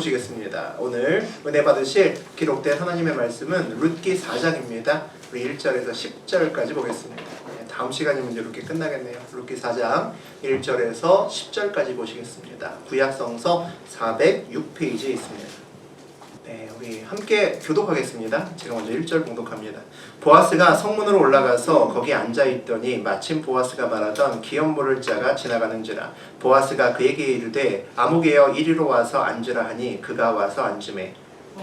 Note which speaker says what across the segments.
Speaker 1: 보시겠습니다. 오늘 은혜 받으실 기록된 하나님의 말씀은 룻기 4장입니다. 우리 1절에서 10절까지 보겠습니다. 다음 시간이면 이제 룻기 끝나겠네요. 룻기 4장 1절에서 10절까지 보시겠습니다. 구약성서 406페이지에 있습니다. 네, 우리 함께 교독하겠습니다. 제가 먼저 1절 봉독합니다. 보아스가 성문으로 올라가서 거기 앉아있더니 마침 보아스가 말하던 기업물을 자가 지나가는지라. 보아스가 그에게 이르되 아무개여 이리로 와서 앉으라 하니 그가 와서 앉으매.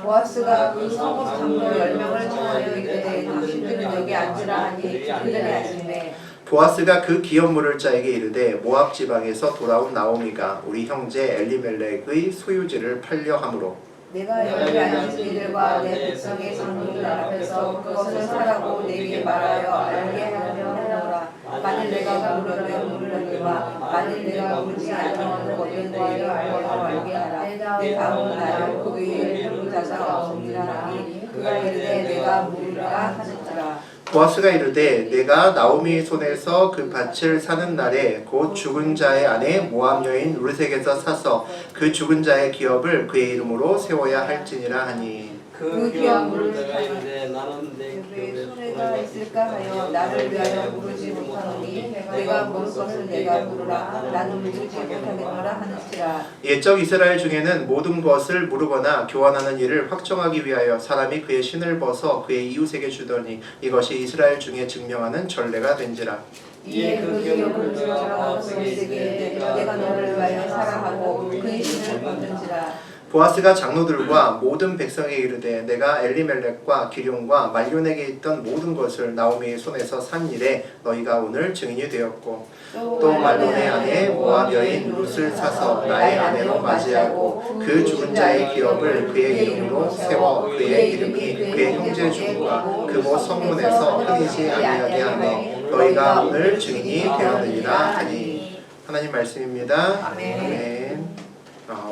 Speaker 2: 보아스가 그 성읍 장로 10명을 청하여 이르되 당신들은 여기 앉으라 하니 그들이 앉으매.
Speaker 1: 보아스가 그 기업물을 자에게 이르되 모압 지방에서 돌아온 나오미가 우리 형제 엘리멜렉의 소유지를 팔려 함으로
Speaker 2: 내가 여기 앉은 이들과 내 백성의 장로들 앞에서 그것을 사라고 내게 말하여 알게 하려 하노라. 만일 내가 물으면 물으려니와 만일 내가 물지 않으면 거기에 거하여 알게 하라. 내 다음은 나를 그 위에 평자가 없느니라 하니 그가 이르되 내가 물으라 하셨더라.
Speaker 1: 보아스가 이르되 내가 나오미 손에서 그 밭을 사는 날에 곧 죽은 자의 아내 모압 여인 룻에게서 사서 그 죽은 자의 기업을 그의 이름으로 세워야 할지니라 하니.
Speaker 2: 그 기업물을 사이에 나는 내 기업에 손해가 있을까 하여 나를 위하여 물으지 못하노니 내가 물을 것을 내가 물으라. 나는 물지 못하겠노라 하는지라.
Speaker 1: 옛적 이스라엘 중에는 모든 것을 물으거나 교환하는 일을 확정하기 위하여 사람이 그의 신을 벗어 그의 이웃에게 주더니 이것이 이스라엘 중에 증명하는 전례가 된지라.
Speaker 2: 이에 그 기업을 주어가 그에게 내가 너를 위하여 사랑하고 그의 신을 벗는지라.
Speaker 1: 보아스가 장로들과 모든 백성에 이르되 내가 엘리멜렉과 기럯과 말론에게 있던 모든 것을 나오미의 손에서 산 일에 너희가 오늘 증인이 되었고 또 말론의 아내 모압 여인 룻을 사서 나의 아내로 맞이하고 그 죽은 자의 기업을 그의 이름으로 세워 그의 이름이 그의 형제 중과 그곳 성문에서 끊이지 아니하게 하며 너희가 오늘 증인이 되었느니라 하니. 하나님 말씀입니다. 아멘.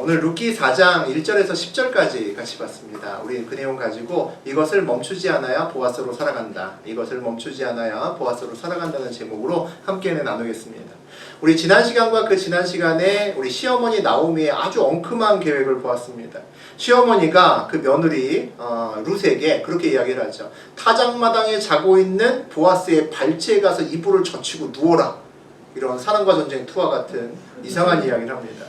Speaker 1: 오늘 룻기 4장 1절에서 10절까지 같이 봤습니다. 우리 그 내용 가지고 이것을 멈추지 않아야 보아스로 살아간다. 이것을 멈추지 않아야 보아스로 살아간다는 제목으로 함께 나누겠습니다. 우리 지난 시간과 그 지난 시간에 우리 시어머니 나오미의 아주 엉큼한 계획을 보았습니다. 시어머니가 그 며느리 룻에게 그렇게 이야기를 하죠. 타작마당에 자고 있는 보아스의 발치에 가서 이불을 젖히고 누워라. 이런 사랑과 전쟁 2와 같은 이상한 이야기를 합니다.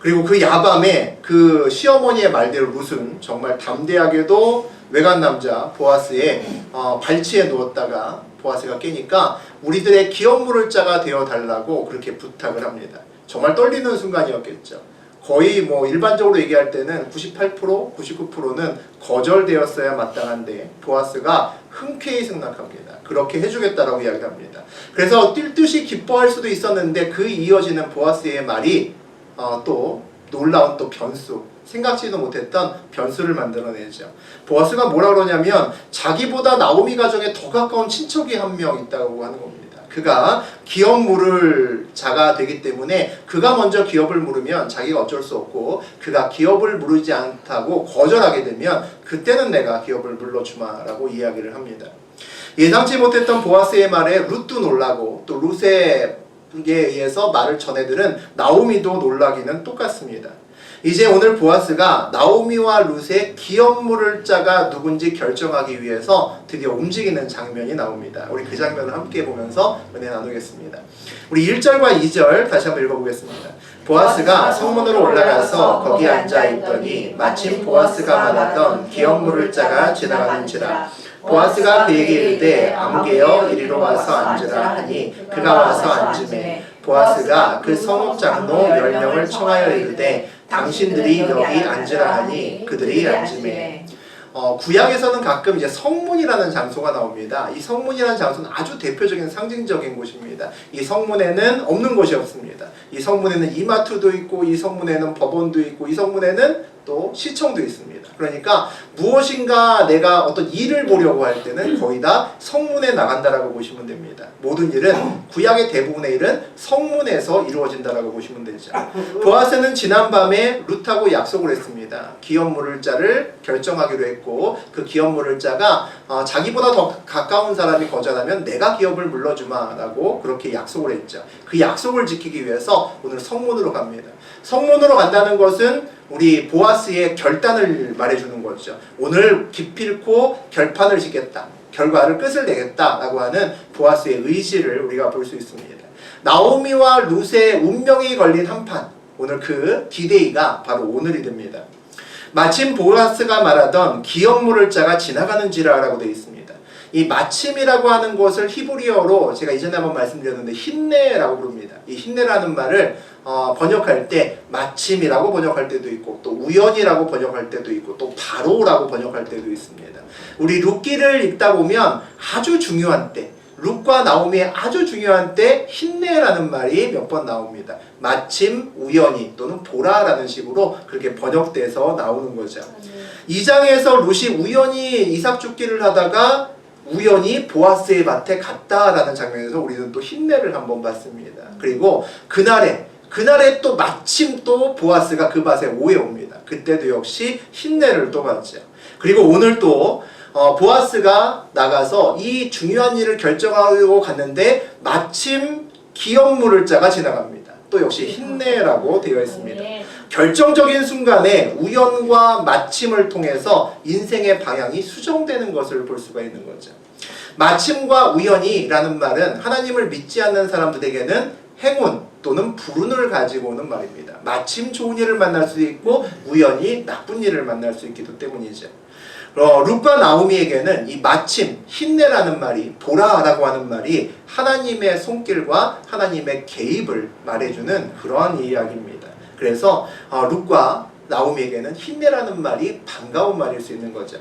Speaker 1: 그리고 그 야밤에 그 시어머니의 말대로 룻은 정말 담대하게도 외간 남자 보아스의 발치에 누웠다가 보아스가 깨니까 우리들의 기업물을 자가 되어달라고 그렇게 부탁을 합니다. 정말 떨리는 순간이었겠죠. 거의 뭐 일반적으로 얘기할 때는 98%, 99%는 거절되었어야 마땅한데 보아스가 흔쾌히 승낙합니다. 그렇게 해주겠다라고 이야기합니다. 그래서 뛸 듯이 기뻐할 수도 있었는데 그 이어지는 보아스의 말이 또 놀라운 또 변수, 생각지도 못했던 변수를 만들어내죠. 보아스가 뭐라 그러냐면 자기보다 나오미 가정에 더 가까운 친척이 한 명 있다고 하는 겁니다. 그가 기업 물을 자가 되기 때문에 그가 먼저 기업을 물으면 자기가 어쩔 수 없고 그가 기업을 물으지 않다고 거절하게 되면 그때는 내가 기업을 물러주마라고 이야기를 합니다. 예상치 못했던 보아스의 말에 룻도 놀라고 또 룻의 에 의해서 말을 전해들은 나오미도 놀라기는 똑같습니다. 이제 오늘 보아스가 나오미와 룻의 기업물을 자가 누군지 결정하기 위해서 드디어 움직이는 장면이 나옵니다. 우리 그 장면을 함께 보면서 은혜 나누겠습니다. 우리 1절과 2절 다시 한번 읽어보겠습니다. 보아스가 성문으로 올라가서 거기 앉아있더니 마침 보아스가 말하던 기업물을 자가 지나가는지라. 보아스가 그에게 이르되 아무개여 이리로 와서 앉으라 하니 그가 와서 앉으매. 보아스가 그 성읍 장로 10명을 청하여 이르되 당신들이 여기 앉으라 하니 그들이 앉으매. 구약에서는 가끔 이제 성문이라는 장소가 나옵니다. 이 성문이라는 장소는 아주 대표적인 상징적인 곳입니다. 이 성문에는 없는 곳이 없습니다. 이 성문에는 이마트도 있고 이 성문에는 법원도 있고 이 성문에는 또 시청도 있습니다. 그러니까 무엇인가 내가 어떤 일을 보려고 할 때는 거의 다 성문에 나간다라고 보시면 됩니다. 모든 일은 구약의 대부분의 일은 성문에서 이루어진다라고 보시면 되죠. 보아스는 지난밤에 룻하고 약속을 했습니다. 기업 물을 자를 결정하기로 했고 그 기업 물을 자가 자기보다 더 가까운 사람이 거절하면 내가 기업을 물러주마라고 그렇게 약속을 했죠. 그 약속을 지키기 위해서 오늘 성문으로 갑니다. 성문으로 간다는 것은 우리 보아스의 결단을 말해주는 거죠. 오늘 기필코 결판을 짓겠다. 결과를 끝을 내겠다라고 하는 보아스의 의지를 우리가 볼 수 있습니다. 나오미와 룻의 운명이 걸린 한판, 오늘 그 디데이가 바로 오늘이 됩니다. 마침 보아스가 말하던 기업물을 자가 지나가는지라라고 되어 있습니다. 이 마침이라고 하는 것을 히브리어로 제가 이전에 한번 말씀드렸는데 힌내라고 부릅니다. 이 힌내라는 말을 번역할 때 마침이라고 번역할 때도 있고 또 우연이라고 번역할 때도 있고 또 바로라고 번역할 때도 있습니다. 우리 룻기를 읽다 보면 아주 중요한 때, 룻과 나오미의 아주 중요한 때 힌내라는 말이 몇 번 나옵니다. 마침, 우연히 또는 보라라는 식으로 그렇게 번역돼서 나오는 거죠. 2장에서 룻이 우연히 이삭 줍기를 하다가 우연히 보아스의 밭에 갔다라는 장면에서 우리는 또 힌내를 한번 봤습니다. 그리고 그날에 또 마침 또 보아스가 그 밭에 오해 옵니다. 그때도 역시 힌내를 또 봤죠. 그리고 오늘 또 보아스가 나가서 이 중요한 일을 결정하고 갔는데 마침 기업물을 자가 지나갑니다. 또 역시 힌내라고 되어 있습니다. 결정적인 순간에 우연과 마침을 통해서 인생의 방향이 수정되는 것을 볼 수가 있는 거죠. 마침과 우연이라는 말은 하나님을 믿지 않는 사람들에게는 행운 또는 불운을 가지고 오는 말입니다. 마침 좋은 일을 만날 수도 있고 우연히 나쁜 일을 만날 수 있기 때문이죠. 룻과 나오미에게는 이 마침, 힌내라는 말이, 보라라고 하는 말이 하나님의 손길과 하나님의 개입을 말해주는 그러한 이야기입니다. 그래서 룻과 나오미에게는 힌내라는 말이 반가운 말일 수 있는 거죠.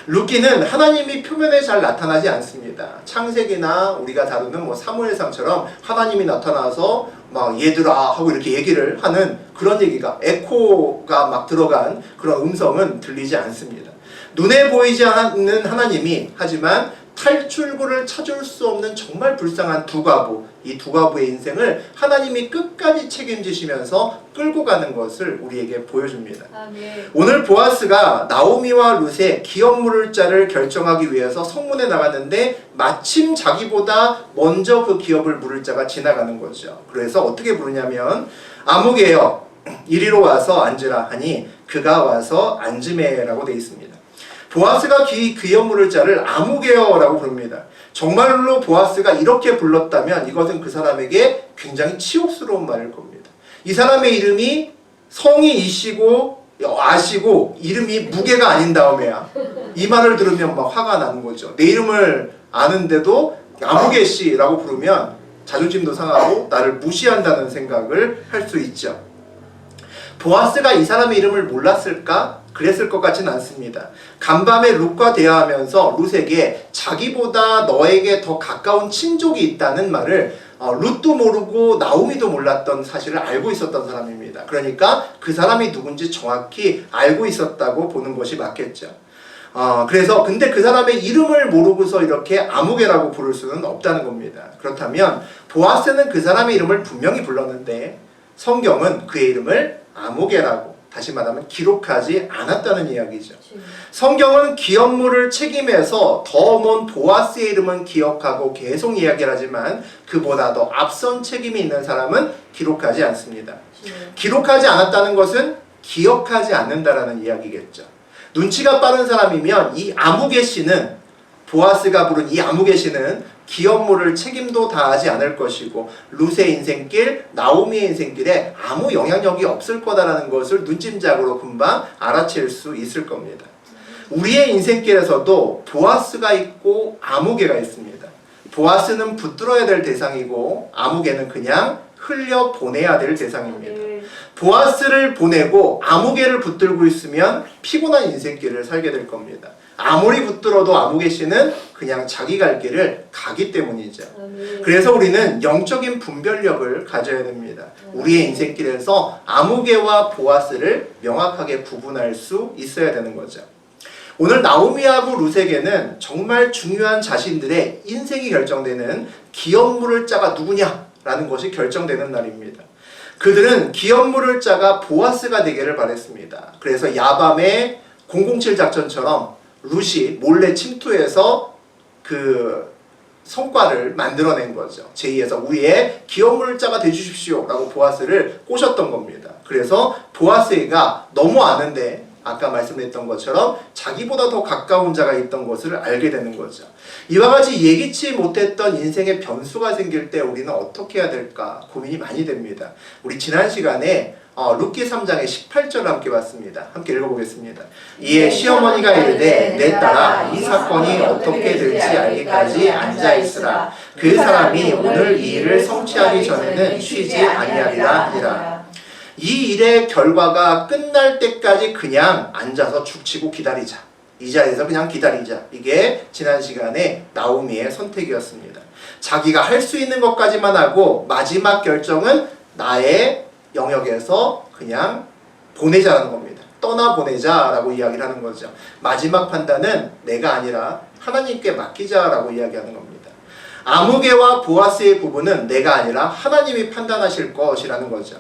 Speaker 1: 룻기는 하나님이 표면에 잘 나타나지 않습니다. 창세기나 우리가 다루는 사무엘상처럼 하나님이 나타나서 막 얘들아 하고 이렇게 얘기를 하는 그런 얘기가 에코가 막 들어간 그런 음성은 들리지 않습니다. 눈에 보이지 않는 하나님이 하지만 탈출구를 찾을 수 없는 정말 불쌍한 두 과부, 이 두 과부의 인생을 하나님이 끝까지 책임지시면서 끌고 가는 것을 우리에게 보여줍니다. 오늘 보아스가 나오미와 룻의 기업물을 자를 결정하기 위해서 성문에 나갔는데 마침 자기보다 먼저 그 기업을 물을 자가 지나가는 거죠. 그래서 어떻게 부르냐면 아무개여 이리로 와서 앉으라 하니 그가 와서 앉으매라고 되어 있습니다. 보아스가 기업 물을 자를 아무개여라고 부릅니다. 정말로 보아스가 이렇게 불렀다면 이것은 그 사람에게 굉장히 치욕스러운 말일 겁니다. 이 사람의 이름이 성이 이시고 아시고 이름이 무게가 아닌 다음에야 이 말을 들으면 막 화가 나는 거죠. 내 이름을 아는데도 아무개씨라고 부르면 자존심도 상하고 나를 무시한다는 생각을 할 수 있죠. 보아스가 이 사람의 이름을 몰랐을까? 그랬을 것 같지는 않습니다. 간밤에 룻과 대화하면서 룻에게 자기보다 너에게 더 가까운 친족이 있다는 말을 룻도 모르고 나오미도 몰랐던 사실을 알고 있었던 사람입니다. 그러니까 그 사람이 누군지 정확히 알고 있었다고 보는 것이 맞겠죠. 그래서 근데 그 사람의 이름을 모르고서 이렇게 아무개라고 부를 수는 없다는 겁니다. 그렇다면 보아스는 그 사람의 이름을 분명히 불렀는데 성경은 그의 이름을 아무개라고 다시 말하면 기록하지 않았다는 이야기죠. 성경은 기업물을 책임해서 더 먼 보아스의 이름은 기억하고 계속 이야기를 하지만 그보다 더 앞선 책임이 있는 사람은 기록하지 않습니다. 기록하지 않았다는 것은 기억하지 않는다라는 이야기겠죠. 눈치가 빠른 사람이면 이 아무개 씨는 보아스가 부른 이 아무개 씨는 기업물을 책임도 다하지 않을 것이고 룻의 인생길, 나오미의 인생길에 아무 영향력이 없을 거다라는 것을 눈짐작으로 금방 알아챌 수 있을 겁니다. 우리의 인생길에서도 보아스가 있고 아무개가 있습니다. 보아스는 붙들어야 될 대상이고 아무개는 그냥 흘려보내야 될 대상입니다. 보아스를 보내고 아무개를 붙들고 있으면 피곤한 인생길을 살게 될 겁니다. 아무리 붙들어도 아무개 씨는 그냥 자기 갈 길을 가기 때문이죠. 그래서 우리는 영적인 분별력을 가져야 됩니다. 우리의 인생길에서 아무개와 보아스를 명확하게 구분할 수 있어야 되는 거죠. 오늘 나오미하고 룻에게는 정말 중요한 자신들의 인생이 결정되는 기업물을 자가 누구냐라는 것이 결정되는 날입니다. 그들은 기업물을 자가 보아스가 되기를 바랬습니다. 그래서 야밤에 007 작전처럼 룻이 몰래 침투해서 그 성과를 만들어낸 거죠. 제2에서 우리의 기업물자가 되주십시오 라고 보아스를 꼬셨던 겁니다. 그래서 보아스가 너무 아는데 아까 말씀드렸던 것처럼 자기보다 더 가까운 자가 있던 것을 알게 되는 거죠. 이와 같이 예기치 못했던 인생의 변수가 생길 때 우리는 어떻게 해야 될까 고민이 많이 됩니다. 우리 지난 시간에 룻기 3장의 18절을 함께 봤습니다. 함께 읽어보겠습니다. 이에 시어머니가 이르되 내 딸아 이 사건이 어떻게 될지 알기까지 앉아있으라. 그 사람이 오늘 이 일을 성취하기 전에는 쉬지 아니하리라 하니라. 이 일의 결과가 끝날 때까지 그냥 앉아서 죽치고 기다리자. 이 자리에서 그냥 기다리자. 이게 지난 시간에 나오미의 선택이었습니다. 자기가 할 수 있는 것까지만 하고 마지막 결정은 나의 영역에서 그냥 보내자라는 겁니다. 떠나보내자라고 이야기를 하는 거죠. 마지막 판단은 내가 아니라 하나님께 맡기자라고 이야기하는 겁니다. 아무개와 보아스의 부부는 내가 아니라 하나님이 판단하실 것이라는 거죠.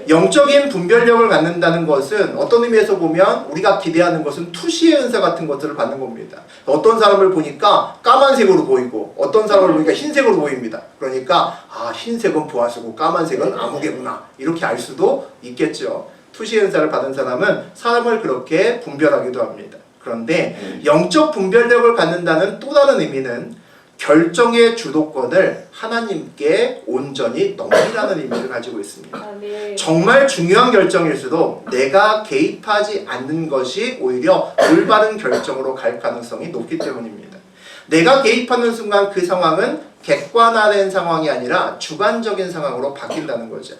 Speaker 1: 영적인 분별력을 갖는다는 것은 어떤 의미에서 보면 우리가 기대하는 것은 투시의 은사 같은 것들을 받는 겁니다. 어떤 사람을 보니까 까만색으로 보이고 어떤 사람을 보니까 흰색으로 보입니다. 그러니까 흰색은 보아스고 까만색은 아무개구나 이렇게 알 수도 있겠죠. 투시의 은사를 받은 사람은 사람을 그렇게 분별하기도 합니다. 그런데 영적 분별력을 갖는다는 또 다른 의미는 결정의 주도권을 하나님께 온전히 넘기라는 의미를 가지고 있습니다. 정말 중요한 결정일수록 내가 개입하지 않는 것이 오히려 올바른 결정으로 갈 가능성이 높기 때문입니다. 내가 개입하는 순간 그 상황은 객관화된 상황이 아니라 주관적인 상황으로 바뀐다는 거죠.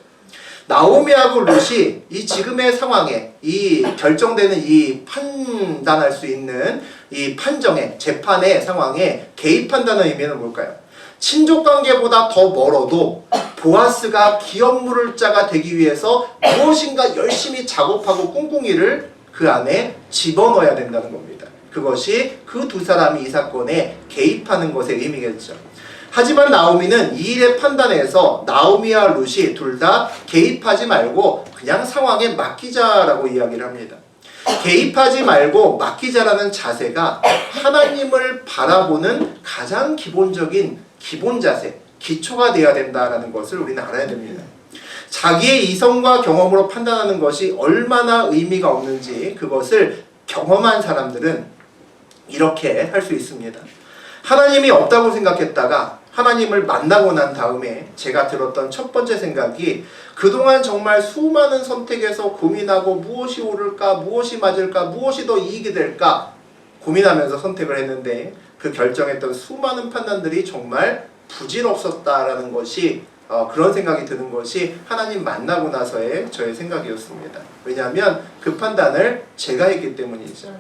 Speaker 1: 나오미하고 룻이 이 지금의 상황에 이 결정되는 이 판단할 수 있는 이 판정의 재판의 상황에 개입한다는 의미는 뭘까요? 친족관계보다 더 멀어도 보아스가 기업물을 자가 되기 위해서 무엇인가 열심히 작업하고 꿍꿍이를 그 안에 집어넣어야 된다는 겁니다. 그것이 그 두 사람이 이 사건에 개입하는 것의 의미겠죠. 하지만 나오미는 이 일의 판단에서 나오미와 룻이 둘 다 개입하지 말고 그냥 상황에 맡기자라고 이야기를 합니다. 개입하지 말고 맡기자라는 자세가 하나님을 바라보는 가장 기본적인 기본 자세, 기초가 되어야 된다는 것을 우리는 알아야 됩니다. 자기의 이성과 경험으로 판단하는 것이 얼마나 의미가 없는지 그것을 경험한 사람들은 이렇게 할 수 있습니다. 하나님이 없다고 생각했다가 하나님을 만나고 난 다음에 제가 들었던 첫 번째 생각이 그동안 정말 수많은 선택에서 고민하고 무엇이 옳을까, 무엇이 맞을까, 무엇이 더 이익이 될까 고민하면서 선택을 했는데 그 결정했던 수많은 판단들이 정말 부질없었다라는 것이 그런 생각이 드는 것이 하나님 만나고 나서의 저의 생각이었습니다. 왜냐하면 그 판단을 제가 했기 때문이죠.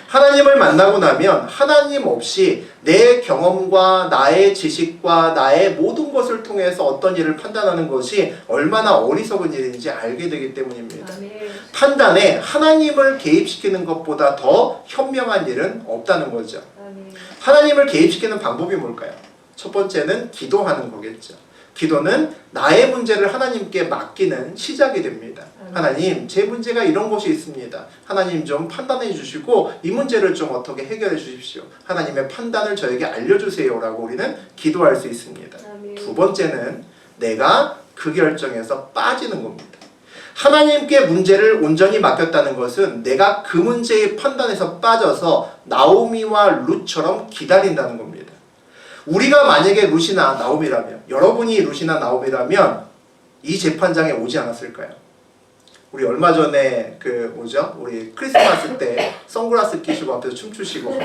Speaker 1: 하나님을 만나고 나면 하나님 없이 내 경험과 나의 지식과 나의 모든 것을 통해서 어떤 일을 판단하는 것이 얼마나 어리석은 일인지 알게 되기 때문입니다. 판단에 하나님을 개입시키는 것보다 더 현명한 일은 없다는 거죠. 하나님을 개입시키는 방법이 뭘까요? 첫 번째는 기도하는 거겠죠. 기도는 나의 문제를 하나님께 맡기는 시작이 됩니다. 하나님, 제 문제가 이런 것이 있습니다. 하나님 좀 판단해 주시고 이 문제를 좀 어떻게 해결해 주십시오. 하나님의 판단을 저에게 알려주세요 라고 우리는 기도할 수 있습니다. 두 번째는 내가 그 결정에서 빠지는 겁니다. 하나님께 문제를 온전히 맡겼다는 것은 내가 그 문제의 판단에서 빠져서 나오미와 룻처럼 기다린다는 겁니다. 우리가 만약에 룻이나 나오미라면, 여러분이 룻이나 나오미라면 이 재판장에 오지 않았을까요? 우리 얼마 전에 우리 크리스마스 때 선글라스 끼시고 앞에서 춤추시고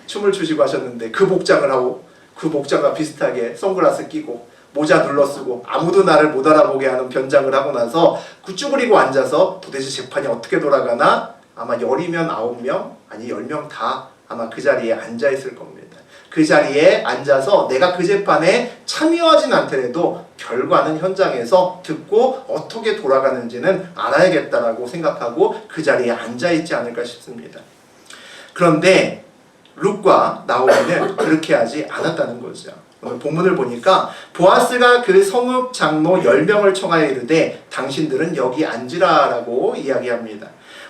Speaker 1: 춤을 추시고 하셨는데 그 복장을 하고 그 복장과 비슷하게 선글라스 끼고 모자 눌러쓰고 아무도 나를 못 알아보게 하는 변장을 하고 나서 쭈그리고 앉아서 도대체 재판이 어떻게 돌아가나 아마 10이면 9명 아니 10명 다 아마 그 자리에 앉아있을 겁니다. 그 자리에 앉아서 내가 그 재판에 참여하진 않더라도 결과는 현장에서 듣고 어떻게 돌아가는지는 알아야겠다라고 생각하고 그 자리에 앉아있지 않을까 싶습니다. 그런데 룻과 나오미는 그렇게 하지 않았다는 거죠. 오늘 본문을 보니까 보아스가 그 성읍 장로 10명을 청하여 이르되 당신들은 여기 앉으라 라고 이야기합니다.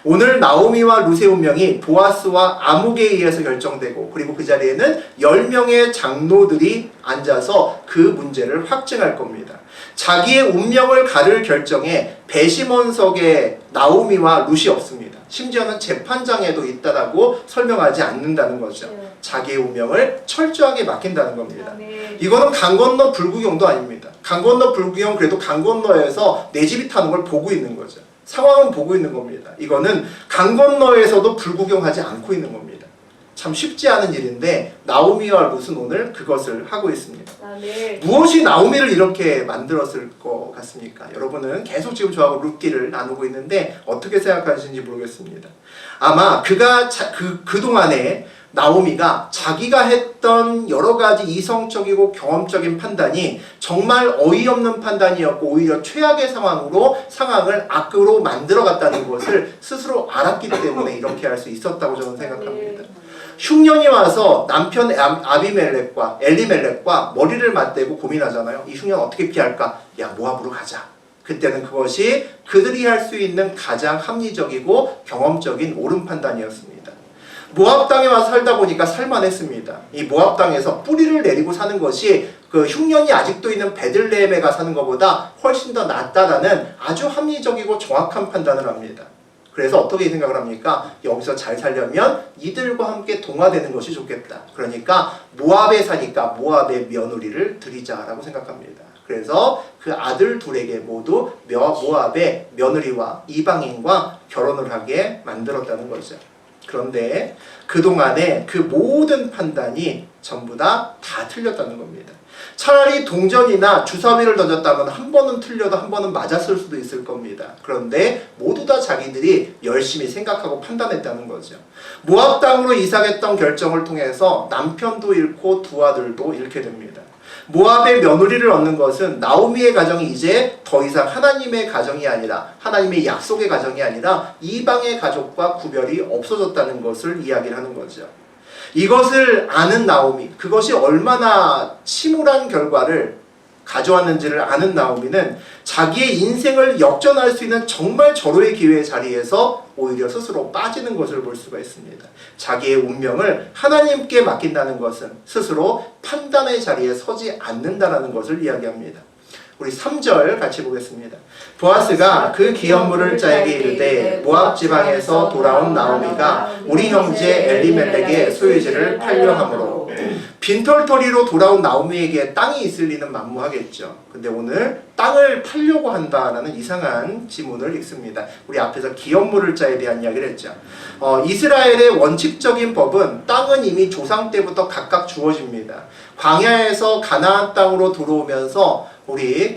Speaker 1: 오늘 나오미와 룻의 운명이 보아스와 아묵에 의해서 결정되고 그리고 그 자리에는 10명의 장로들이 앉아서 그 문제를 확증할 겁니다. 자기의 운명을 가를 결정에 배심원석에 나오미와 룻이 없습니다. 심지어는 재판장에도 있다라고 설명하지 않는다는 거죠. 자기의 운명을 철저하게 맡긴다는 겁니다. 이거는 강 건너 불구경도 아닙니다. 강 건너 불구경 그래도 강 건너에서 내 집이 타는 걸 보고 있는 거죠. 상황은 보고 있는 겁니다. 이거는 강 건너에서도 불구경하지 않고 있는 겁니다. 참 쉽지 않은 일인데 나오미와 룻은 오늘 그것을 하고 있습니다. 무엇이 나오미를 이렇게 만들었을 것 같습니까? 여러분은 계속 지금 저하고 룻기를 나누고 있는데 어떻게 생각하시는지 모르겠습니다. 아마 그동안에 나오미가 자기가 했던 여러 가지 이성적이고 경험적인 판단이 정말 어이없는 판단이었고 오히려 최악의 상황을 악으로 만들어갔다는 것을 스스로 알았기 때문에 이렇게 할 수 있었다고 저는 생각합니다. 흉년이 와서 남편 엘리멜렉과 머리를 맞대고 고민하잖아요. 이 흉년 어떻게 피할까? 야, 모압으로 가자. 그때는 그것이 그들이 할 수 있는 가장 합리적이고 경험적인 옳은 판단이었습니다. 모압 땅에 와서 살다 보니까 살만했습니다. 이 모압 땅에서 뿌리를 내리고 사는 것이 그 흉년이 아직도 있는 베들레헴에 가 사는 것보다 훨씬 더 낫다라는 아주 합리적이고 정확한 판단을 합니다. 그래서 어떻게 생각을 합니까? 여기서 잘 살려면 이들과 함께 동화되는 것이 좋겠다. 그러니까 모압에 사니까 모압의 며느리를 드리자라고 생각합니다. 그래서 그 아들 둘에게 모두 모압의 며느리와 이방인과 결혼을 하게 만들었다는 거죠. 그런데 그동안에 그 모든 판단이 전부 다 틀렸다는 겁니다. 차라리 동전이나 주사위를 던졌다면 한 번은 틀려도 한 번은 맞았을 수도 있을 겁니다. 그런데 모두 다 자기들이 열심히 생각하고 판단했다는 거죠. 모압 땅으로 이사했던 결정을 통해서 남편도 잃고 두 아들도 잃게 됩니다. 모압의 며느리를 얻는 것은 나오미의 가정이 이제 더 이상 하나님의 가정이 아니라 하나님의 약속의 가정이 아니라 이방의 가족과 구별이 없어졌다는 것을 이야기를 하는 거죠. 이것을 아는 나오미, 그것이 얼마나 침울한 결과를 가져왔는지를 아는 나오미는 자기의 인생을 역전할 수 있는 정말 절호의 기회의 자리에서 오히려 스스로 빠지는 것을 볼 수가 있습니다. 자기의 운명을 하나님께 맡긴다는 것은 스스로 판단의 자리에 서지 않는다는 것을 이야기합니다. 우리 3절 같이 보겠습니다. 보아스가 그 기업물을 자에게 이르되 모압 지방에서 돌아온 나오미가 우리 형제 엘리멜렉의 소유지를 팔려 함으로. 빈털터리로 돌아온 나오미에게 땅이 있을 리는 만무하겠죠. 근데 오늘 땅을 팔려고 한다라는 이상한 지문을 읽습니다. 우리 앞에서 기업물을 자에 대한 이야기를 했죠. 이스라엘의 원칙적인 법은 땅은 이미 조상 때부터 각각 주어집니다. 광야에서 가나안 땅으로 들어오면서 우리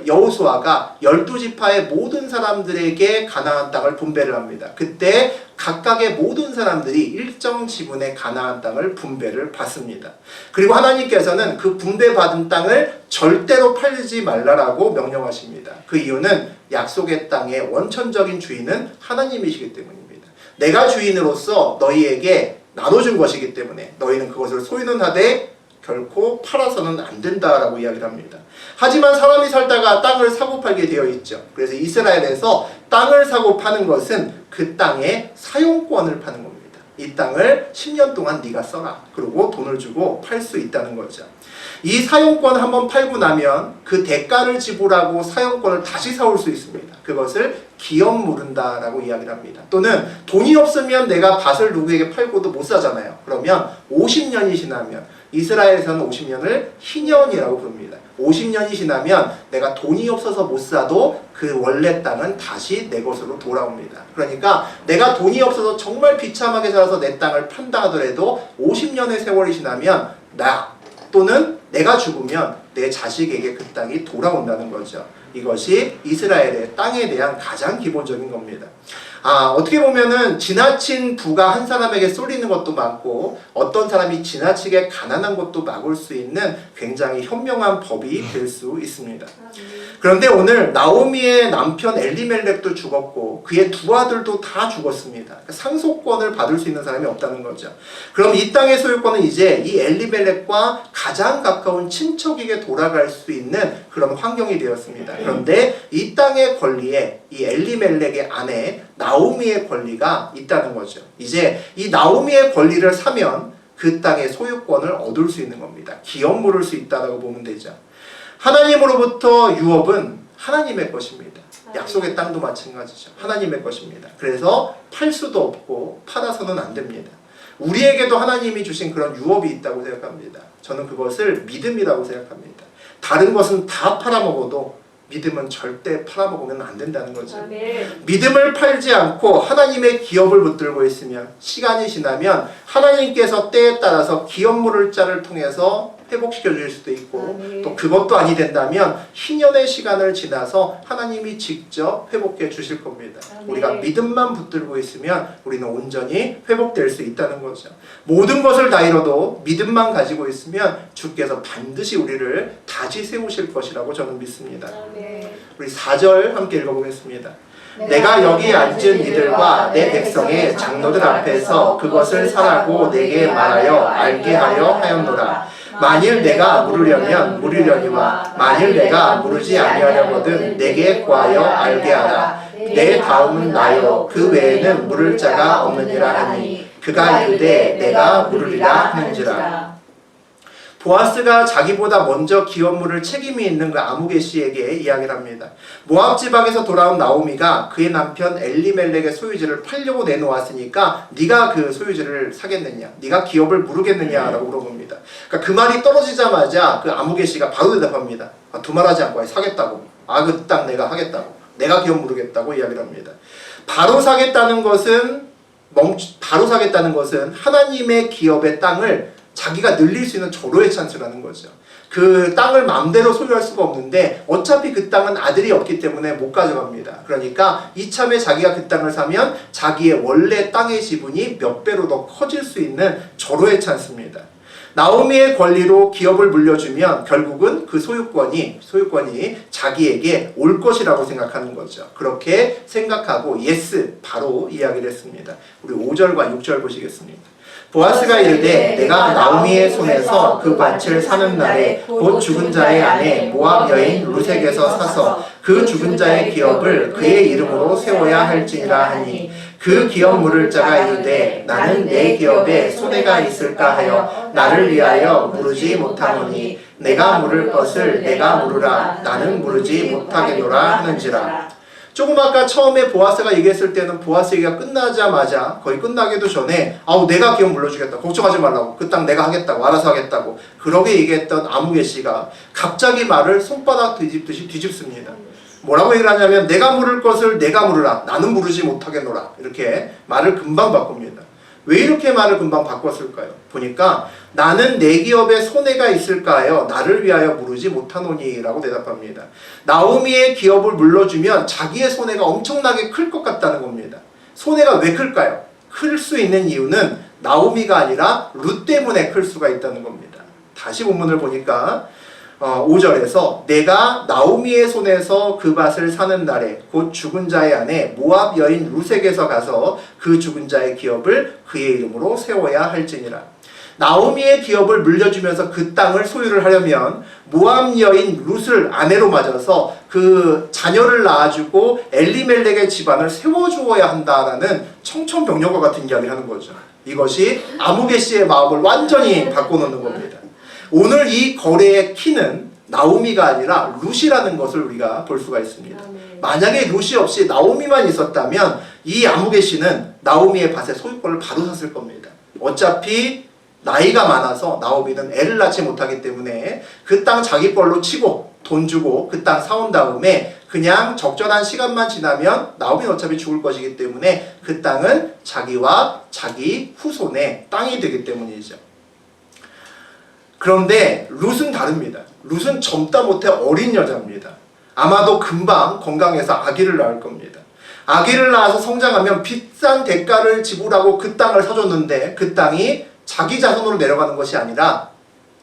Speaker 1: 여호수아가 12지파의 모든 사람들에게 가나안 땅을 분배를 합니다. 그때 각각의 모든 사람들이 일정 지분의 가나안 땅을 분배를 받습니다. 그리고 하나님께서는 그 분배받은 땅을 절대로 팔지 말라라고 명령하십니다. 그 이유는 약속의 땅의 원천적인 주인은 하나님이시기 때문입니다. 내가 주인으로서 너희에게 나눠준 것이기 때문에 너희는 그것을 소유는 하되 결코 팔아서는 안 된다라고 이야기를 합니다. 하지만 사람이 살다가 땅을 사고 팔게 되어 있죠. 그래서 이스라엘에서 땅을 사고 파는 것은 그 땅의 사용권을 파는 겁니다. 이 땅을 10년 동안 네가 써라. 그리고 돈을 주고 팔 수 있다는 거죠. 이 사용권을 한번 팔고 나면 그 대가를 지불하고 사용권을 다시 사올 수 있습니다. 그것을 기업 무른다라고 이야기를 합니다. 또는 돈이 없으면 내가 밭을 누구에게 팔고도 못 사잖아요. 그러면 50년이 지나면 이스라엘에서는 50년을 희년이라고 부릅니다. 50년이 지나면 내가 돈이 없어서 못 사도 그 원래 땅은 다시 내 것으로 돌아옵니다. 그러니까 내가 돈이 없어서 정말 비참하게 살아서 내 땅을 판다 하더라도 50년의 세월이 지나면 나 또는 내가 죽으면 내 자식에게 그 땅이 돌아온다는 거죠. 이것이 이스라엘의 땅에 대한 가장 기본적인 겁니다. 어떻게 보면은 지나친 부가 한 사람에게 쏠리는 것도 많고 어떤 사람이 지나치게 가난한 것도 막을 수 있는 굉장히 현명한 법이 될 수 있습니다. 그런데 오늘 나오미의 남편 엘리멜렉도 죽었고 그의 두 아들도 다 죽었습니다. 그러니까 상속권을 받을 수 있는 사람이 없다는 거죠. 그럼 이 땅의 소유권은 이제 이 엘리멜렉과 가장 가까운 친척에게 돌아갈 수 있는 그런 환경이 되었습니다. 그런데 이 땅의 권리에 이 엘리멜렉의 아내 나오미의 권리가 있다는 거죠. 이제 이 나오미의 권리를 사면 그 땅의 소유권을 얻을 수 있는 겁니다. 기업 물을 수 있다고 보면 되죠. 하나님으로부터 유업은 하나님의 것입니다. 약속의 땅도 마찬가지죠. 하나님의 것입니다. 그래서 팔 수도 없고 팔아서는 안 됩니다. 우리에게도 하나님이 주신 그런 유업이 있다고 생각합니다. 저는 그것을 믿음이라고 생각합니다. 다른 것은 다 팔아먹어도 믿음은 절대 팔아먹으면 안 된다는 거죠.
Speaker 2: 아멘.
Speaker 1: 믿음을 팔지 않고 하나님의 기업을 붙들고 있으면 시간이 지나면 하나님께서 때에 따라서 기업 물을 자를 통해서 회복시켜 주실 수도 있고
Speaker 2: 아멘.
Speaker 1: 또 그것도 아니 된다면 희년의 시간을 지나서 하나님이 직접 회복해 주실 겁니다.
Speaker 2: 아멘.
Speaker 1: 우리가 믿음만 붙들고 있으면 우리는 온전히 회복될 수 있다는 거죠. 모든 것을 다 잃어도 믿음만 가지고 있으면 주께서 반드시 우리를 다시 세우실 것이라고 저는 믿습니다.
Speaker 2: 아멘.
Speaker 1: 우리 4절 함께 읽어보겠습니다. 내가 여기 앉은 이들과 내 백성의 장로들 앞에서 그것을 사라고 내게 말하여 알게 하려 하였노라. 만일 내가 물으려면 물으려니와 만일 내가 물으지 아니하려거든 내게 구하여 알게 하라. 내 다음은 나요 그 외에는 물을 자가 없느니라 하니 그가 이르되 내가 물으리라 하는지라. 보아스가 자기보다 먼저 기업 물을 책임이 있는 그 아무개 씨에게 이야기를 합니다. 모압 지방에서 돌아온 나오미가 그의 남편 엘리멜렉의 소유지를 팔려고 내놓았으니까 네가 그 소유지를 사겠느냐, 네가 기업을 물으겠느냐라고 물어봅니다. 그러니까 그 말이 떨어지자마자 그 아무개 씨가 바로 대답합니다. 두말하지 않고 사겠다고. 그 땅 내가 하겠다고. 내가 기업 물으겠다고 이야기를 합니다. 바로 사겠다는 것은 하나님의 기업의 땅을 자기가 늘릴 수 있는 절호의 찬스라는 거죠. 그 땅을 마음대로 소유할 수가 없는데 어차피 그 땅은 아들이 없기 때문에 못 가져갑니다. 그러니까 이참에 자기가 그 땅을 사면 자기의 원래 땅의 지분이 몇 배로 더 커질 수 있는 절호의 찬스입니다. 나오미의 권리로 기업을 물려주면 결국은 그 소유권이 자기에게 올 것이라고 생각하는 거죠. 그렇게 생각하고 예스 바로 이야기를 했습니다. 우리 5절과 6절 보시겠습니다. 보아스가 이르되 내가 나오미의 손에서 그 밭을 사는 날에 곧 죽은 자의 아내 모압 여인 루색에서 사서 그 죽은 자의 기업을 그의 이름으로 세워야 할지니라 하니 그 기업 물을 자가 이르되 나는 내 기업에 손해가 있을까 하여 나를 위하여 물으지 못하노니 내가 물을 것을 내가 물으라 나는 물으지 못하겠노라 하는지라. 조금 아까 처음에 보아스가 얘기했을 때는 보아스 얘기가 끝나자마자 거의 끝나기도 전에 내가 기업 물려주겠다 걱정하지 말라고 그 땅 내가 하겠다고 알아서 하겠다고 그러게 얘기했던 아무개 씨가 갑자기 말을 손바닥 뒤집듯이 뒤집습니다. 뭐라고 얘기를 하냐면 내가 물을 것을 내가 물으라 나는 물으지 못하겠노라 이렇게 말을 금방 바꿉니다. 왜 이렇게 말을 금방 바꿨을까요? 보니까 나는 내 기업에 손해가 있을까 하여 나를 위하여 물으지 못하노니 라고 대답합니다. 나오미의 기업을 물려주면 자기의 손해가 엄청나게 클 것 같다는 겁니다. 손해가 왜 클까요? 클 수 있는 이유는 나오미가 아니라 룻 때문에 클 수가 있다는 겁니다. 다시 본문을 보니까 5절에서 내가 나오미의 손에서 그 밭을 사는 날에 곧 죽은 자의 아내 모압 여인 루색에서 가서 그 죽은 자의 기업을 그의 이름으로 세워야 할지니라. 나오미의 기업을 물려주면서 그 땅을 소유를 하려면 모압 여인 룻을 아내로 맞아서 그 자녀를 낳아주고 엘리멜렉의 집안을 세워주어야 한다라는 청천벽력과 같은 이야기를 하는 거죠. 이것이 아무개 씨의 마음을 완전히 바꿔놓는 겁니다. 오늘 이 거래의 키는 나오미가 아니라 룻이라는 것을 우리가 볼 수가 있습니다. 만약에 룻이 없이 나오미만 있었다면 이 아무개 씨는 나오미의 밭의 소유권을 바로 샀을 겁니다. 어차피 나이가 많아서 나오미는 애를 낳지 못하기 때문에 그 땅 자기 걸로 치고 돈 주고 그 땅 사온 다음에 그냥 적절한 시간만 지나면 나오미는 어차피 죽을 것이기 때문에 그 땅은 자기와 자기 후손의 땅이 되기 때문이죠. 그런데 룻은 다릅니다. 룻은 젊다 못해 어린 여자입니다. 아마도 금방 건강해서 아기를 낳을 겁니다. 아기를 낳아서 성장하면 비싼 대가를 지불하고 그 땅을 사줬는데 그 땅이 자기 자손으로 내려가는 것이 아니라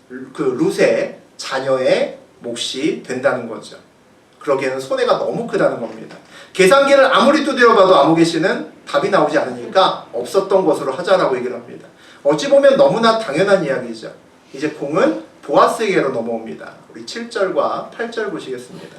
Speaker 1: 그 룻의 자녀의 몫이 된다는 거죠. 그러기에는 손해가 너무 크다는 겁니다. 계산기를 아무리 두드려봐도 아무개 씨는 답이 나오지 않으니까 없었던 것으로 하자라고 얘기를 합니다. 어찌 보면 너무나 당연한 이야기죠. 이제 공은 보아스에게로 넘어옵니다. 우리 7절과 8절 보시겠습니다.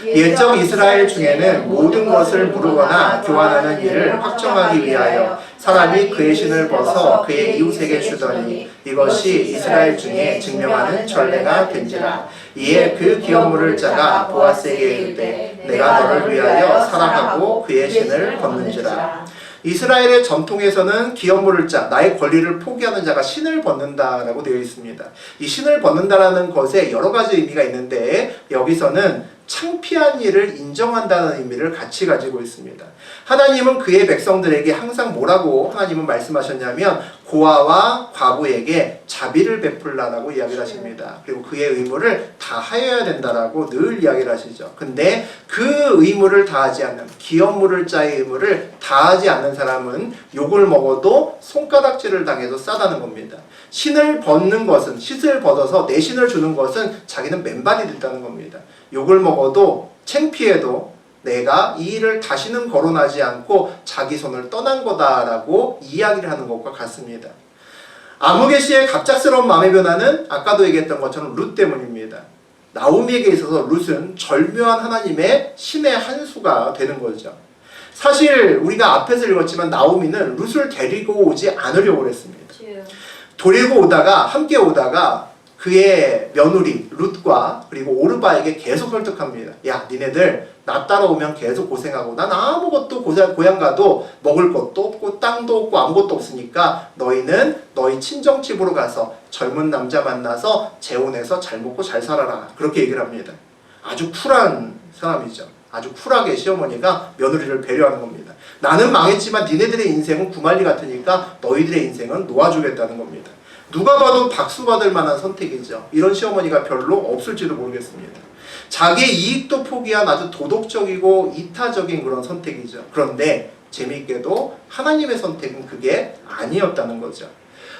Speaker 1: 옛적 이스라엘 중에는 모든 것을 물으거나 교환하는 일을 확정하기 위하여 사람이 그의 신을 벗어 그의 이웃에게 주더니 이것이 이스라엘 중에 증명하는 전례가 된지라. 이에 그 기업물을 짜가 보아스에게 이르되 내가 너를 위하여 사랑하고 그의 신을 벗는지라. 이스라엘의 전통에서는 기업물을 짜 나의 권리를 포기하는 자가 신을 벗는다라고 되어 있습니다. 이 신을 벗는다라는 것에 여러 가지 의미가 있는데 여기서는 창피한 일을 인정한다는 의미를 같이 가지고 있습니다. 하나님은 그의 백성들에게 항상 뭐라고 하나님은 말씀하셨냐면 고아와 과부에게 자비를 베풀라라고 이야기를 하십니다. 그리고 그의 의무를 다하여야 된다라고 늘 이야기를 하시죠. 근데 그 의무를 다하지 않는 기업물을 짜의 의무를 다하지 않는 사람은 욕을 먹어도 손가락질을 당해도 싸다는 겁니다. 신을 벗는 것은 신을 벗어서 내 신을 주는 것은 자기는 맨발이 됐다는 겁니다. 욕을 먹어도 창피해도 내가 이 일을 다시는 거론하지 않고 자기 손을 떠난 거다라고 이야기를 하는 것과 같습니다. 아무개시의 갑작스러운 마음의 변화는 아까도 얘기했던 것처럼 룻 때문입니다. 나오미에게 있어서 룻은 절묘한 하나님의 신의 한 수가 되는 거죠. 사실 우리가 앞에서 읽었지만 나오미는 룻을 데리고 오지 않으려고 했습니다. 데리고 오다가 함께 오다가 그의 며느리 룻과 그리고 오르바에게 계속 설득합니다. 야, 니네들 나 따라오면 계속 고생하고 난 아무것도 고향 가도 먹을 것도 없고 땅도 없고 아무것도 없으니까 너희는 너희 친정집으로 가서 젊은 남자 만나서 재혼해서 잘 먹고 잘 살아라. 그렇게 얘기를 합니다. 아주 쿨한 사람이죠. 아주 쿨하게 시어머니가 며느리를 배려하는 겁니다. 나는 망했지만 니네들의 인생은 구말리 같으니까 너희들의 인생은 놓아주겠다는 겁니다. 누가 봐도 박수 받을 만한 선택이죠. 이런 시어머니가 별로 없을지도 모르겠습니다. 자기의 이익도 포기한 아주 도덕적이고 이타적인 그런 선택이죠. 그런데 재미있게도 하나님의 선택은 그게 아니었다는 거죠.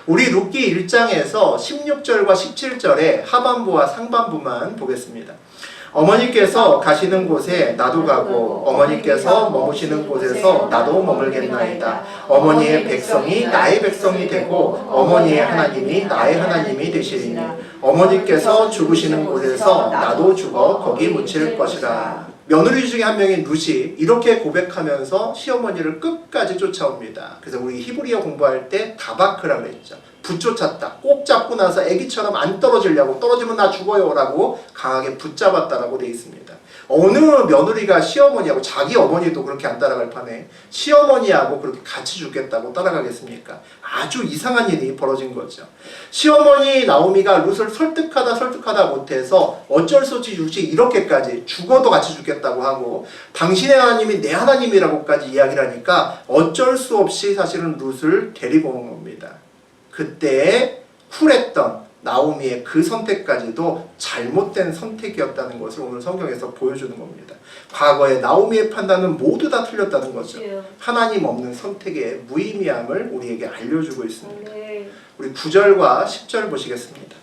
Speaker 1: 우리 룻기 1장에서 16절과 17절의 하반부와 상반부만 보겠습니다. 어머니께서 가시는 곳에 나도 가고 어머니께서 머무시는 곳에서 나도 머물겠나이다. 어머니의 백성이 나의 백성이 되고 어머니의 하나님이 나의 하나님이 되시리니 어머니께서 죽으시는 곳에서 나도 죽어 거기 묻힐 것이라. 며느리 중에 한 명인 룻이 이렇게 고백하면서 시어머니를 끝까지 쫓아옵니다. 그래서 우리 히브리어 공부할 때 다바크라 그랬죠. 붙쫓았다. 꼭 잡고 나서 애기처럼 안 떨어지려고 떨어지면 나 죽어요 라고 강하게 붙잡았다라고 되어 있습니다. 어느 며느리가 시어머니하고 자기 어머니도 그렇게 안 따라갈 판에 시어머니하고 그렇게 같이 죽겠다고 따라가겠습니까? 아주 이상한 일이 벌어진 거죠. 시어머니 나오미가 룻을 설득하다 못해서 어쩔 수 없이 룻이 이렇게까지 죽어도 같이 죽겠다고 하고 당신의 하나님이 내 하나님이라고까지 이야기를 하니까 어쩔 수 없이 사실은 룻을 데리고 온 겁니다. 그때 쿨했던 나오미의 그 선택까지도 잘못된 선택이었다는 것을 오늘 성경에서 보여주는 겁니다. 과거의 나오미의 판단은 모두 다 틀렸다는 거죠. 하나님 없는 선택의 무의미함을 우리에게 알려주고 있습니다. 우리 9절과 10절 보시겠습니다.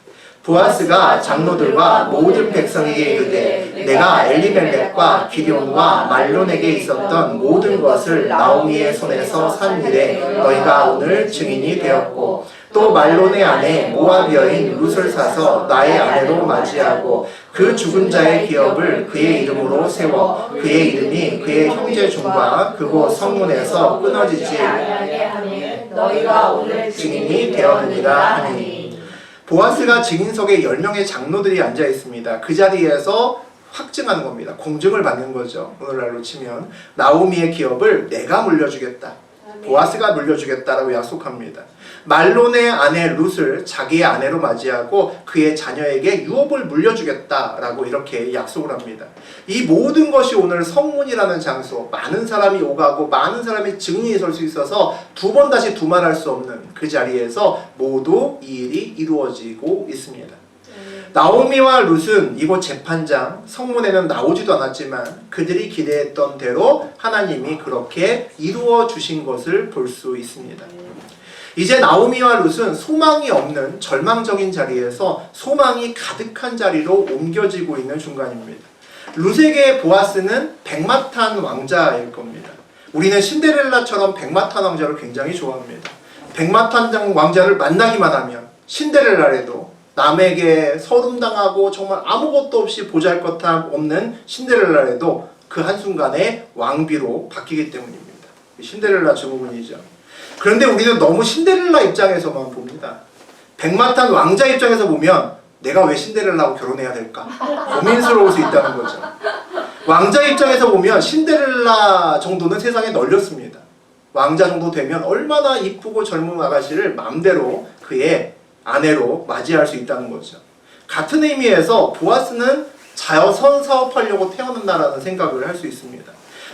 Speaker 1: 보아스가 장로들과 모든 백성에게 이르되 내가 엘리멜렉과 기럐과 말론에게 있었던 모든 것을 나오미의 손에서 산 일에 너희가 오늘 증인이 되었고 또 말론의 아내 모압 여인 룻을 사서 나의 아내로 맞이하고 그 죽은 자의 기업을 그의 이름으로 세워 그의 이름이 그의 형제 종과 그곳 성문에서 끊어지지 아니하게 하며 너희가 오늘 증인이 되었느니라 하니. 보아스가 증인석에 10명의 장로들이 앉아 있습니다. 그 자리에서 확증하는 겁니다. 공증을 받는 거죠. 오늘날로 치면 나오미의 기업을 내가 물려주겠다. 보아스가 물려주겠다라고 약속합니다. 말론의 아내 룻을 자기의 아내로 맞이하고 그의 자녀에게 유업을 물려주겠다라고 이렇게 약속을 합니다. 이 모든 것이 오늘 성문이라는 장소, 많은 사람이 오가고 많은 사람이 증인이 설 수 있어서 두 번 다시 두말할 수 없는 그 자리에서 모두 이 일이 이루어지고 있습니다. 나오미와 룻은 이곳 재판장 성문에는 나오지도 않았지만 그들이 기대했던 대로 하나님이 그렇게 이루어 주신 것을 볼 수 있습니다. 이제 나오미와 룻은 소망이 없는 절망적인 자리에서 소망이 가득한 자리로 옮겨지고 있는 순간입니다. 룻에게 보아스는 백마탄 왕자일 겁니다. 우리는 신데렐라처럼 백마탄 왕자를 굉장히 좋아합니다. 백마탄 왕자를 만나기만 하면 신데렐라라도 남에게 서름당하고 정말 아무것도 없이 보잘것함 없는 신데렐라에도 그 한순간에 왕비로 바뀌기 때문입니다. 신데렐라 증후군이죠. 그런데 우리는 너무 신데렐라 입장에서만 봅니다. 백마탄 왕자 입장에서 보면 내가 왜 신데렐라하고 결혼해야 될까? 고민스러울 수 있다는 거죠. 왕자 입장에서 보면 신데렐라 정도는 세상에 널렸습니다. 왕자 정도 되면 얼마나 이쁘고 젊은 아가씨를 마음대로 그의 아내로 맞이할 수 있다는 거죠. 같은 의미에서 보아스는 자선 사업하려고 태어난다라는 생각을 할 수 있습니다.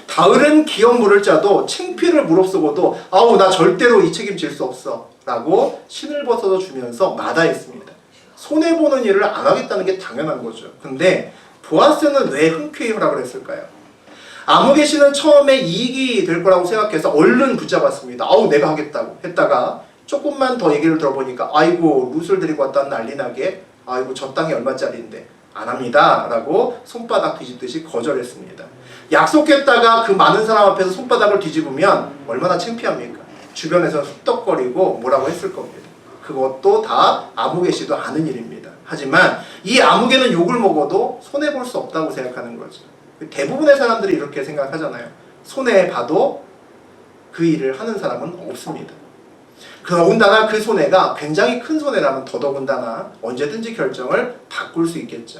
Speaker 1: 가을은 기업 물을 자도 창피를 무릅쓰고도 아우 나 절대로 이 책임질 수 없어 라고 신을 벗어서 주면서 마다했습니다. 손해보는 일을 안 하겠다는 게 당연한 거죠. 근데 보아스는 왜 흔쾌히 허락을 했을까요? 아무개 씨는 처음에 이익이 될 거라고 생각해서 얼른 붙잡았습니다. 아우 내가 하겠다고 했다가 조금만 더 얘기를 들어보니까 아이고 룻을 데리고 왔다는 난리나게 아이고 저 땅이 얼마짜리인데 안 합니다 라고 손바닥 뒤집듯이 거절했습니다. 약속했다가 그 많은 사람 앞에서 손바닥을 뒤집으면 얼마나 창피합니까? 주변에서 쑥덕거리고 뭐라고 했을 겁니다. 그것도 다 아무개 씨도 아는 일입니다. 하지만 이 아무개는 욕을 먹어도 손해볼 수 없다고 생각하는 거죠. 대부분의 사람들이 이렇게 생각하잖아요. 손해봐도 그 일을 하는 사람은 없습니다. 더군다나 그 손해가 굉장히 큰 손해라면 더더군다나 언제든지 결정을 바꿀 수 있겠죠.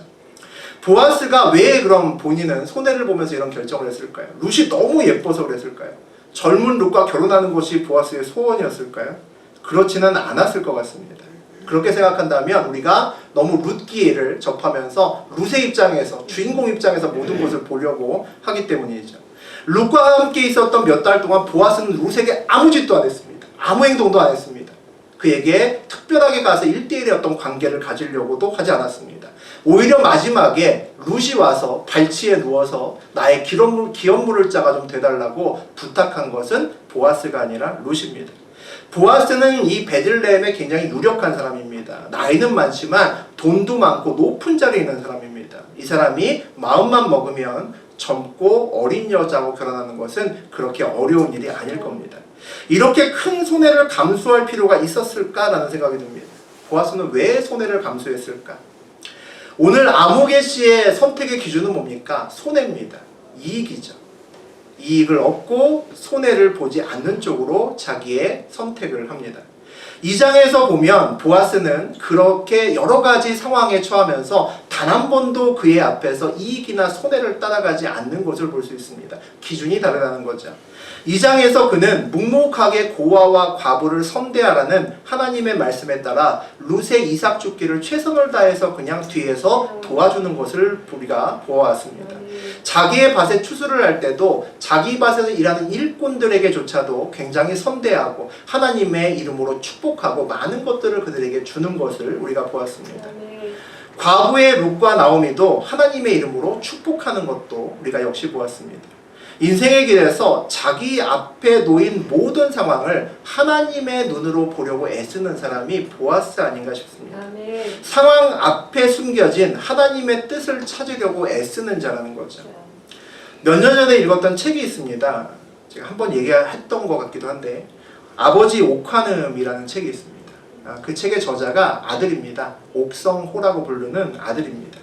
Speaker 1: 보아스가 왜 그럼 본인은 손해를 보면서 이런 결정을 했을까요? 룻이 너무 예뻐서 그랬을까요? 젊은 룻과 결혼하는 것이 보아스의 소원이었을까요? 그렇지는 않았을 것 같습니다. 그렇게 생각한다면 우리가 너무 룻기를 접하면서 룻의 입장에서 주인공 입장에서 모든 것을 보려고 하기 때문이죠. 룻과 함께 있었던 몇 달 동안 보아스는 룻에게 아무 짓도 안 했습니다. 아무 행동도 안 했습니다. 그에게 특별하게 가서 1대1의 어떤 관계를 가지려고도 하지 않았습니다. 오히려 마지막에 룻이 와서 발치에 누워서 나의 기업 물을 자가 좀 돼달라고 부탁한 것은 보아스가 아니라 룻입니다. 보아스는 이 베들레헴에 굉장히 유력한 사람입니다. 나이는 많지만 돈도 많고 높은 자리에 있는 사람입니다. 이 사람이 마음만 먹으면 젊고 어린 여자하고 결혼하는 것은 그렇게 어려운 일이 아닐 겁니다. 이렇게 큰 손해를 감수할 필요가 있었을까라는 생각이 듭니다. 보아스는 왜 손해를 감수했을까? 오늘 아무개 씨의 선택의 기준은 뭡니까? 손해입니다. 이익이죠. 이익을 얻고 손해를 보지 않는 쪽으로 자기의 선택을 합니다. 이 장에서 보면 보아스는 그렇게 여러 가지 상황에 처하면서 단 한 번도 그의 앞에서 이익이나 손해를 따라가지 않는 것을 볼 수 있습니다. 기준이 다르다는 거죠. 이 장에서 그는 묵묵하게 고아와 과부를 선대하라는 하나님의 말씀에 따라 룻의 이삭 죽기를 최선을 다해서 그냥 뒤에서 도와주는 것을 우리가 보아왔습니다. 자기의 밭에 추수를 할 때도 자기 밭에서 일하는 일꾼들에게조차도 굉장히 선대하고 하나님의 이름으로 축복하고 많은 것들을 그들에게 주는 것을 우리가 보았습니다. 과부의 룻과 나오미도 하나님의 이름으로 축복하는 것도 우리가 역시 보았습니다. 인생의 길에서 자기 앞에 놓인 모든 상황을 하나님의 눈으로 보려고 애쓰는 사람이 보아스 아닌가 싶습니다. 상황 앞에 숨겨진 하나님의 뜻을 찾으려고 애쓰는 자라는 거죠. 몇 년 전에 읽었던 책이 있습니다. 제가 한번 얘기했던 것 같기도 한데 아버지 옥화늠이라는 책이 있습니다. 그 책의 저자가 아들입니다. 옥성호라고 부르는 아들입니다.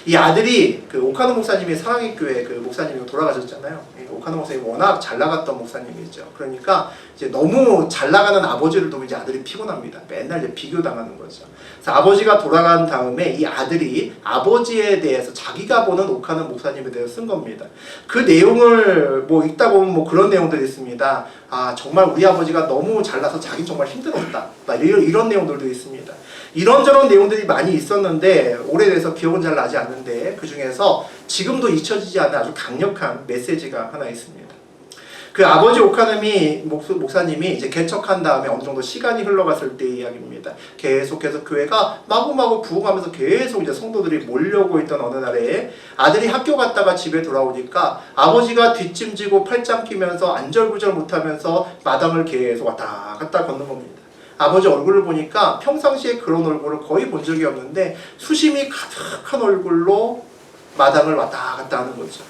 Speaker 1: 이 아들이 그 오카노 목사님이 사랑의 교회 그 목사님이 돌아가셨잖아요. 오카노 목사님이 워낙 잘 나갔던 목사님이죠. 그러니까 이제 너무 잘 나가는 아버지를 두고 이제 아들이 피곤합니다. 맨날 이제 비교당하는 거죠. 그래서 아버지가 돌아간 다음에 이 아들이 아버지에 대해서 자기가 보는 오카노 목사님에 대해서 쓴 겁니다. 그 내용을 뭐 읽다 보면 뭐 그런 내용들이 있습니다. 아 정말 우리 아버지가 너무 잘나서 자긴 정말 힘들었다. 이런 내용들도 있습니다. 이런저런 내용들이 많이 있었는데 오래돼서 기억은 잘 나지 않는데 그 중에서 지금도 잊혀지지 않는 아주 강력한 메시지가 하나 있습니다. 그 아버지 오카노미 목사님이 이제 개척한 다음에 어느 정도 시간이 흘러갔을 때의 이야기입니다. 계속해서 교회가 마구마구 부흥하면서 계속 이제 성도들이 몰려오고 있던 어느 날에 아들이 학교 갔다가 집에 돌아오니까 아버지가 뒷짐지고 팔짱 끼면서 안절부절 못하면서 마당을 계속 왔다 갔다 걷는 겁니다. 아버지 얼굴을 보니까 평상시에 그런 얼굴을 거의 본 적이 없는데 수심이 가득한 얼굴로 마당을 왔다 갔다 하는 거죠.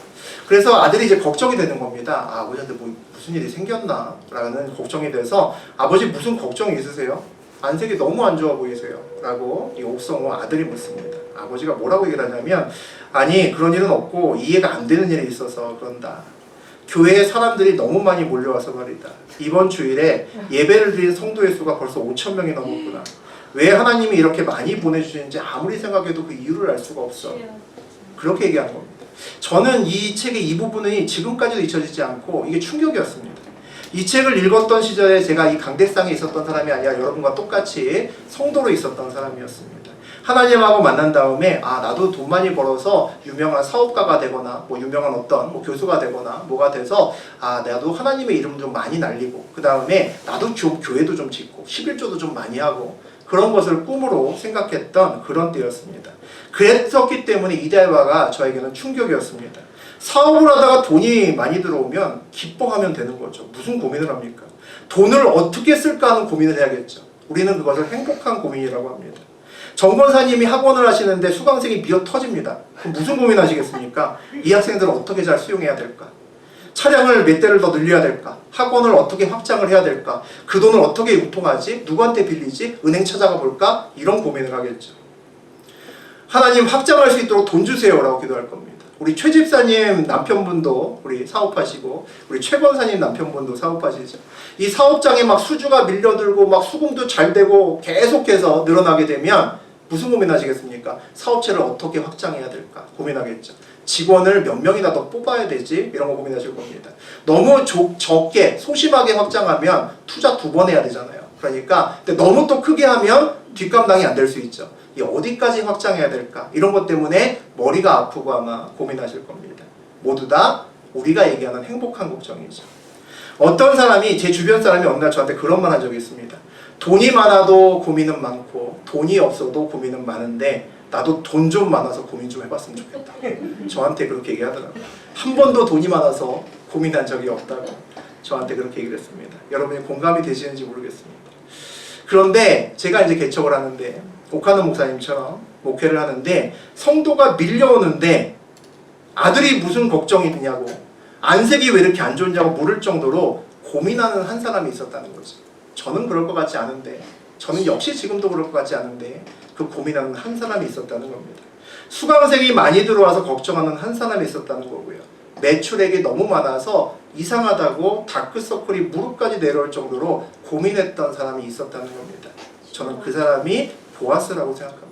Speaker 1: 그래서 아들이 이제 걱정이 되는 겁니다. 아, 아버지한테 뭐 무슨 일이 생겼나? 라는 걱정이 돼서 아버지 무슨 걱정이 있으세요? 안색이 너무 안 좋아 보이세요. 라고 이 옥성호 아들이 묻습니다. 아버지가 뭐라고 얘기를 하냐면, 아니 그런 일은 없고 이해가 안 되는 일이 있어서 그런다. 교회에 사람들이 너무 많이 몰려와서 말이다. 이번 주일에 예배를 드린 성도의 수가 벌써 5,000명이 넘었구나. 왜 하나님이 이렇게 많이 보내주시는지 아무리 생각해도 그 이유를 알 수가 없어. 그렇게 얘기하는 겁니다. 저는 이 책의 이 부분이 지금까지도 잊혀지지 않고 이게 충격이었습니다. 이 책을 읽었던 시절에 제가 이 강대상에 있었던 사람이 아니라 여러분과 똑같이 성도로 있었던 사람이었습니다. 하나님하고 만난 다음에 나도 돈 많이 벌어서 유명한 사업가가 되거나 뭐 유명한 어떤 뭐 교수가 되거나 뭐가 돼서 나도 하나님의 이름 좀 많이 날리고 그 다음에 나도 교회도 좀 짓고 11조도 좀 많이 하고 그런 것을 꿈으로 생각했던 그런 때였습니다. 그랬었기 때문에 이 대화가 저에게는 충격이었습니다. 사업을 하다가 돈이 많이 들어오면 기뻐하면 되는 거죠. 무슨 고민을 합니까? 돈을 어떻게 쓸까 하는 고민을 해야겠죠. 우리는 그것을 행복한 고민이라고 합니다. 정권사님이 학원을 하시는데 수강생이 미어 터집니다. 그럼 무슨 고민하시겠습니까? 이 학생들을 어떻게 잘 수용해야 될까? 차량을 몇 대를 더 늘려야 될까? 학원을 어떻게 확장을 해야 될까? 그 돈을 어떻게 유통하지? 누구한테 빌리지? 은행 찾아가 볼까? 이런 고민을 하겠죠. 하나님 확장할 수 있도록 돈 주세요 라고 기도할 겁니다. 우리 최 집사님 남편분도 우리 사업하시고 우리 최 권사님 남편분도 사업하시죠. 이 사업장에 막 수주가 밀려들고 막 수금도 잘 되고 계속해서 늘어나게 되면 무슨 고민하시겠습니까? 사업체를 어떻게 확장해야 될까 고민하겠죠. 직원을 몇 명이나 더 뽑아야 되지? 이런 거 고민하실 겁니다. 너무 적게 소심하게 확장하면 투자 2번 해야 되잖아요. 그러니까 근데 너무 또 크게 하면 뒷감당이 안 될 수 있죠. 이 어디까지 확장해야 될까? 이런 것 때문에 머리가 아프고 아마 고민하실 겁니다. 모두 다 우리가 얘기하는 행복한 걱정이죠. 어떤 사람이 제 주변 사람이 어느 날 저한테 그런 말 한 적이 있습니다. 돈이 많아도 고민은 많고 돈이 없어도 고민은 많은데 나도 돈 좀 많아서 고민 좀 해봤으면 좋겠다. 저한테 그렇게 얘기하더라고요. 한 번도 돈이 많아서 고민한 적이 없다고 저한테 그렇게 얘기를 했습니다. 여러분이 공감이 되시는지 모르겠습니다. 그런데 제가 이제 개척을 하는데 오카노 목사님처럼 목회를 하는데 성도가 밀려오는데 아들이 무슨 걱정이 있냐고 안색이 왜 이렇게 안 좋냐고 물을 정도로 고민하는 한 사람이 있었다는 거죠. 저는 그럴 것 같지 않은데 저는 역시 지금도 그럴 것 같지 않은데 그 고민하는 한 사람이 있었다는 겁니다. 수강생이 많이 들어와서 걱정하는 한 사람이 있었다는 거고요. 매출액이 너무 많아서 이상하다고 다크서클이 무릎까지 내려올 정도로 고민했던 사람이 있었다는 겁니다. 저는 그 사람이 보아스라고 생각합니다.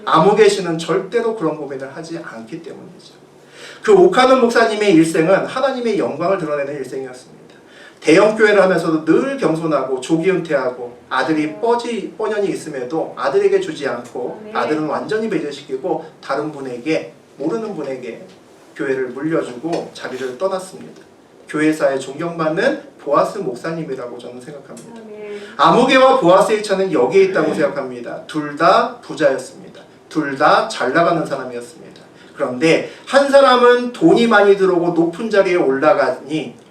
Speaker 1: 아무개시는 절대로 그런 고민을 하지 않기 때문이죠. 그 오카노 목사님의 일생은 하나님의 영광을 드러내는 일생이었습니다. 대형교회를 하면서도 늘 겸손하고 조기 은퇴하고 아들이 뻔연히 있음에도 아들에게 주지 않고 아들은 완전히 배제시키고 다른 분에게 모르는 분에게 교회를 물려주고 자리를 떠났습니다. 교회사에 존경받는 보아스 목사님이라고 저는 생각합니다. 아무개와 보아스의 차는 여기에 있다고 생각합니다. 둘 다 부자였습니다. 둘 다 잘 나가는 사람이었습니다. 그런데 한 사람은 돈이 많이 들어오고 높은 자리에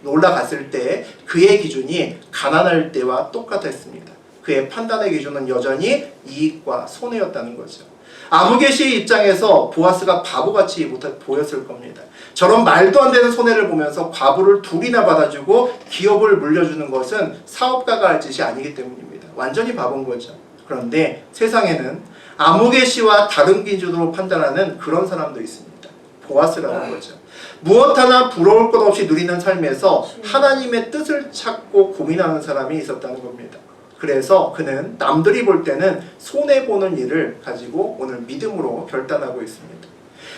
Speaker 1: 올라갔을 때 그의 기준이 가난할 때와 똑같았습니다. 그의 판단의 기준은 여전히 이익과 손해였다는 거죠. 아무개시의 입장에서 보아스가 바보같이 보였을 겁니다. 저런 말도 안 되는 손해를 보면서 과부를 둘이나 받아주고 기업을 물려주는 것은 사업가가 할 짓이 아니기 때문입니다. 완전히 바본 거죠. 그런데 세상에는 아무개시와 다른 기준으로 판단하는 그런 사람도 있습니다. 보아스라는 거죠. 무엇 하나 부러울 것 없이 누리는 삶에서 하나님의 뜻을 찾고 고민하는 사람이 있었다는 겁니다. 그래서 그는 남들이 볼 때는 손해보는 일을 가지고 오늘 믿음으로 결단하고 있습니다.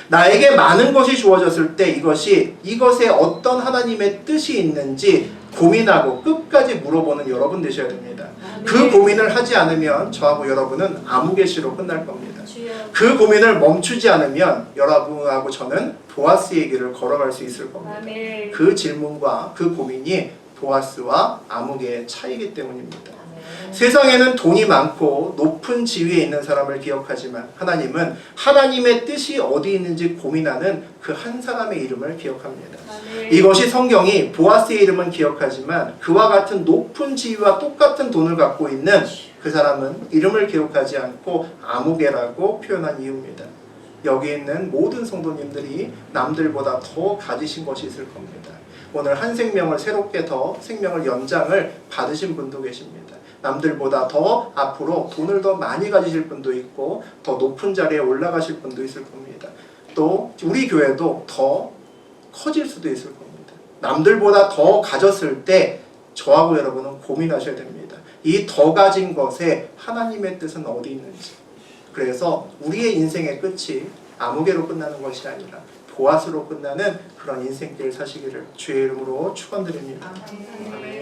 Speaker 1: 나에게 많은 것이 주어졌을 때 이것에 어떤 하나님의 뜻이 있는지 고민하고 끝까지 물어보는 여러분 되셔야 됩니다. 그 고민을 하지 않으면 저하고 여러분은 아무개시로 끝날 겁니다. 그 고민을 멈추지 않으면 여러분하고 저는 보아스의 길을 걸어갈 수 있을 겁니다. 그 질문과 그 고민이 보아스와 아무개의 차이기 때문입니다. 세상에는 돈이 많고 높은 지위에 있는 사람을 기억하지만 하나님은 하나님의 뜻이 어디 있는지 고민하는 그 한 사람의 이름을 기억합니다. 이것이 성경이 보아스의 이름은 기억하지만 그와 같은 높은 지위와 똑같은 돈을 갖고 있는 그 사람은 이름을 기억하지 않고 아무개라고 표현한 이유입니다. 여기 있는 모든 성도님들이 남들보다 더 가지신 것이 있을 겁니다. 오늘 한 생명을 새롭게 더 생명을 연장을 받으신 분도 계십니다. 남들보다 더 앞으로 돈을 더 많이 가지실 분도 있고 더 높은 자리에 올라가실 분도 있을 겁니다. 또 우리 교회도 더 커질 수도 있을 겁니다. 남들보다 더 가졌을 때 저하고 여러분은 고민하셔야 됩니다. 이 더 가진 것에 하나님의 뜻은 어디 있는지. 그래서 우리의 인생의 끝이 아무개로 끝나는 것이 아니라 보아스로 끝나는 그런 인생길 사시기를 주의 이름으로 축원드립니다.
Speaker 2: 아멘.